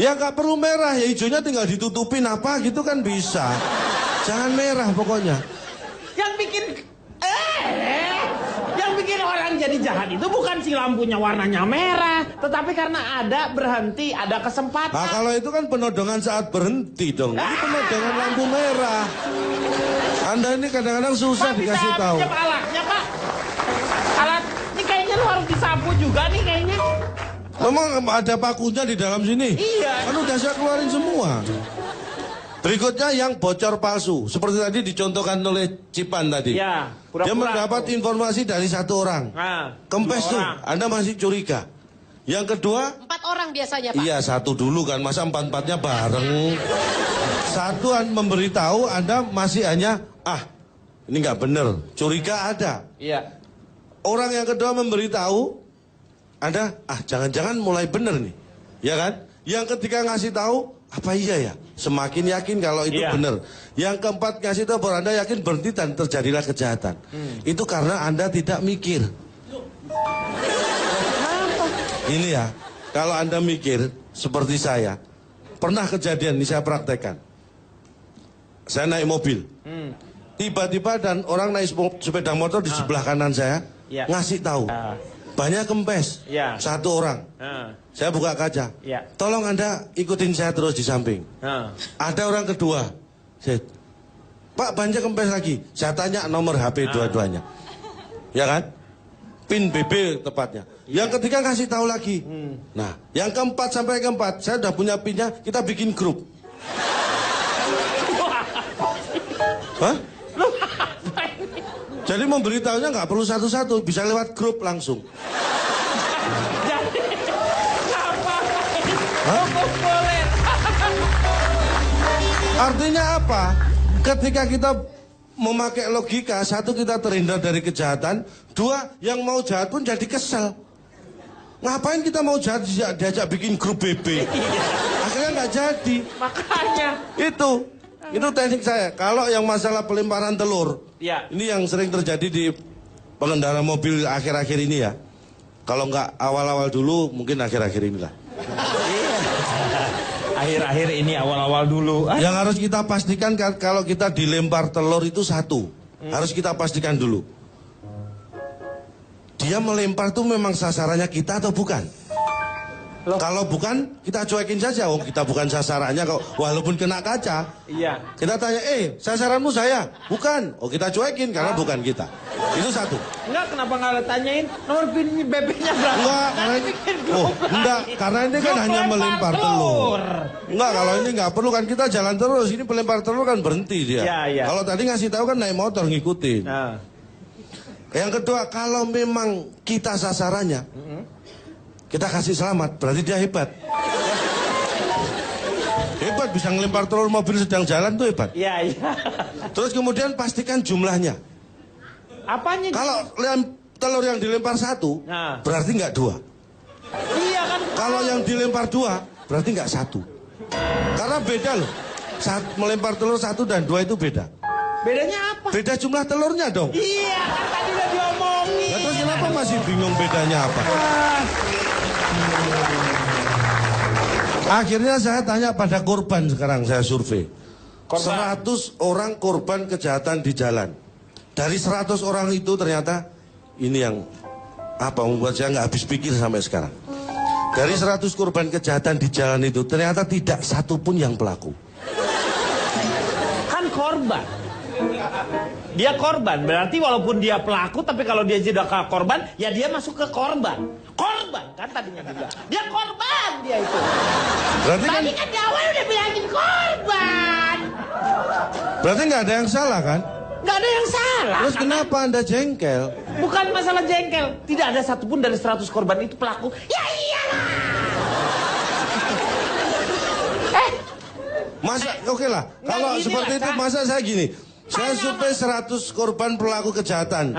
Ya nggak perlu merah, ya hijaunya tinggal ditutupin apa gitu kan bisa. Jangan merah pokoknya. Yang bikin orang jadi jahat itu bukan si lampunya warnanya merah, tetapi karena ada berhenti, ada kesempatan. Nah kalau itu kan penodongan saat berhenti dong. Ini penodongan lampu merah. Anda ini kadang-kadang susah Pak, dikasih tahu. bisa alatnya, Pak. Alat ini kayaknya lu harus disapu juga nih kayaknya. Memang ada pakunya di dalam sini? Iya. Kan udah saya keluarin semua. Berikutnya yang bocor palsu. Seperti tadi dicontohkan oleh Cipan tadi. Ya, Dia mendapat informasi dari satu orang. Nah, Kempes tuh, orang. Anda masih curiga. Yang kedua, 4 orang biasanya, Pak. iya satu dulu kan, masa empat-empatnya bareng. Satu memberitahu Anda masih hanya, ini nggak bener, curiga ada. Iya. Orang yang kedua memberitahu Anda, jangan-jangan mulai bener nih, ya kan? Yang ketiga ngasih tahu, apa iya ya? Semakin yakin kalau itu bener. Yang keempat ngasih tahu bahwa Anda yakin berhenti dan terjadilah kejahatan. Itu karena Anda tidak mikir. Ini ya, kalau Anda mikir seperti saya, pernah kejadian ini saya praktekkan. Saya naik mobil, tiba-tiba dan orang naik sepeda motor di sebelah kanan saya ngasih tahu. Banyak kempes, satu orang. Saya buka kaca. Tolong Anda ikutin saya terus di samping. Ada orang kedua. Pak, banyak kempes lagi. Saya tanya nomor HP dua-duanya. Ya kan? PIN BB tepatnya. Yang ketiga kasih tahu lagi. Nah, yang keempat sampai keempat, saya udah punya PIN-nya, kita bikin grup. Hah? Jadi memberitahunya nggak perlu satu-satu, bisa lewat grup langsung. Jadi Artinya apa? Ketika kita memakai logika, satu kita terhindar dari kejahatan, dua yang mau jahat pun jadi kesel. Ngapain kita mau jahat diajak bikin grup BB? Akhirnya nggak jadi. Makanya. Itu teknik saya. Kalau yang masalah pelemparan telur, ini yang sering terjadi di pengendara mobil akhir-akhir ini ya. Kalau nggak awal-awal dulu, mungkin akhir-akhir inilah. Akhir-akhir ini awal-awal dulu. Yang harus kita pastikan kalau kita dilempar telur itu satu. Harus kita pastikan dulu. Dia melempar tuh memang sasarannya kita atau bukan? Kalau bukan, kita cuekin saja. Oh, kita bukan sasarannya kok. Walaupun kena kaca. Iya. Kita tanya, sasaranmu saya? Bukan. Oh, kita cuekin karena bukan kita. Itu satu. Enggak, kenapa nggak tanyain nomor PIN BB-nya berapa? Enggak, karena ini kan hanya melempar telur. Enggak, kalau ini nggak perlu kan kita jalan terus. Ini pelempar telur kan berhenti dia. Iya. Kalau tadi ngasih tahu kan naik motor ngikutin. Yang kedua, kalau memang kita sasarannya, kita kasih selamat, berarti dia hebat. Hebat, bisa ngelempar telur mobil sedang jalan tuh hebat. Iya. Terus kemudian pastikan jumlahnya. Apanya? Kalau telur yang dilempar satu, berarti nggak dua. Iya kan. Kalau yang dilempar dua, berarti nggak satu. Karena beda loh. Saat melempar telur satu dan dua itu beda. Bedanya apa? Beda jumlah telurnya dong. Iya, kan tadi udah diomongin. Nah, terus kenapa masih bingung bedanya apa? Akhirnya saya tanya pada korban sekarang, saya survei. 100 orang korban kejahatan di jalan. Dari 100 orang itu ternyata ini yang membuat saya nggak habis pikir sampai sekarang. Dari 100 korban kejahatan di jalan itu ternyata tidak satu pun yang pelaku. Kan korban. Dia korban, berarti walaupun dia pelaku, tapi kalau dia tidak korban, ya dia masuk ke korban. Korban kan tadinya juga. Dia korban dia itu. Berarti kan di awal udah bilangin korban. Berarti nggak ada yang salah kan? Nggak ada yang salah. Terus kenapa Anda jengkel? Bukan masalah jengkel. Tidak ada satupun dari 100 korban itu pelaku. Ya iyalah. Masa oke lah. Kalau seperti itu masa saya gini. Saya survei 100 korban pelaku kejahatan.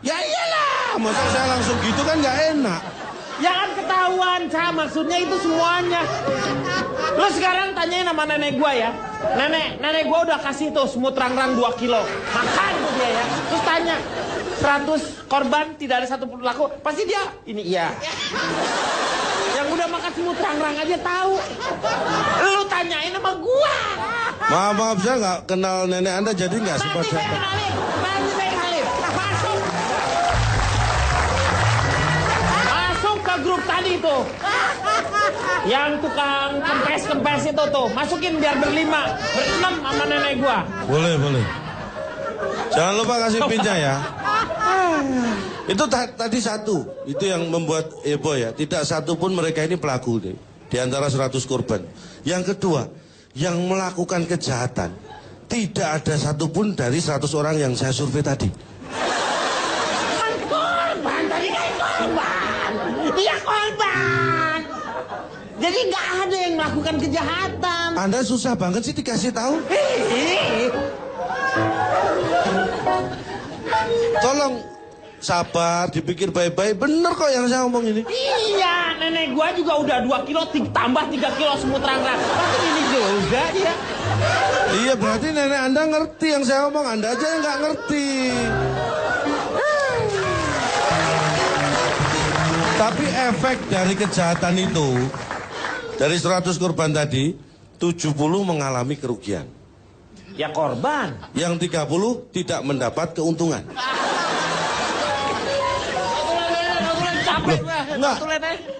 Ya iyalah. Masa saya langsung gitu kan nggak enak. Ya kan ketahuan, maksudnya itu semuanya. Lo sekarang tanyain sama nenek gua ya. Nenek gua udah kasih tuh semut rangrang 2 kilo. Makan tuh dia ya. Terus tanya, 100 korban tidak ada satu pelaku. Pasti dia, ini iya. Yang udah makan semut rangrang aja tahu. Lu tanyain sama gua. Maaf, saya nggak kenal nenek Anda, jadi nggak sempat Nanti saya saya. kenalin. Nanti saya kenalin. Masuk. Masuk ke grup tadi tuh. Yang tukang kempes-kempes itu tuh. Masukin biar berlima. Berenam sama nenek gua. Boleh, boleh. Jangan lupa kasih pinnya ya. Itu tadi satu, itu yang membuat heboh ya. Tidak satu pun mereka ini pelaku nih, di antara 100 korban. Yang kedua, yang melakukan kejahatan tidak ada satupun dari 100 orang yang saya survei tadi. Kan korban, tadi kan korban. Dia korban. Jadi nggak ada yang melakukan kejahatan. Anda susah banget sih dikasih tahu. Tolong sabar, dipikir baik-baik. Bener kok yang saya ngomong ini. Iya, nenek gua juga udah 2 kilo tambah 3 kilo semut rangrang. Pasti ini juga dia. Iya, berarti nenek Anda ngerti yang saya ngomong. Anda aja yang nggak ngerti. Tapi efek dari kejahatan itu, dari 100 korban tadi, 70 mengalami kerugian. Ya korban. Yang 30 tidak mendapat keuntungan. Enggak.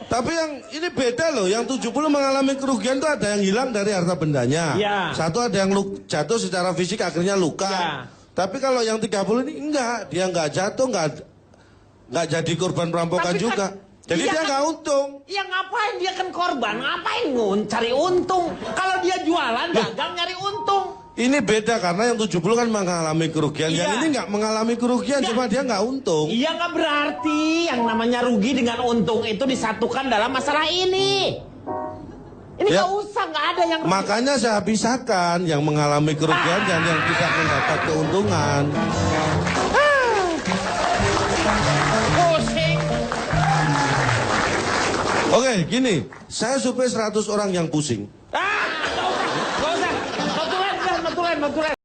Tapi yang ini beda loh. Yang 70 mengalami kerugian itu ada yang hilang dari harta bendanya. Ya. Satu ada yang jatuh secara fisik akhirnya luka. Ya. Tapi kalau yang 30 ini enggak. Dia enggak jatuh, enggak jadi korban perampokan Tapi juga. kan, Jadi iya dia kan, enggak untung. Ya ngapain dia kan korban? Ngapain cari untung? Kalau dia jualan, dagang nyari untung. Ini beda karena yang 70 kan mengalami kerugian. Iya. Yang ini enggak mengalami kerugian, Ya. cuma dia enggak untung. Iya nggak berarti yang namanya rugi dengan untung itu disatukan dalam masalah ini. Ini Ya. nggak usah, nggak ada yang rugi. Makanya saya pisahkan yang mengalami kerugian dan yang tidak mendapat keuntungan. Pusing. Oke, gini, saya survei 100 orang yang pusing. Nggak usah. Notulen.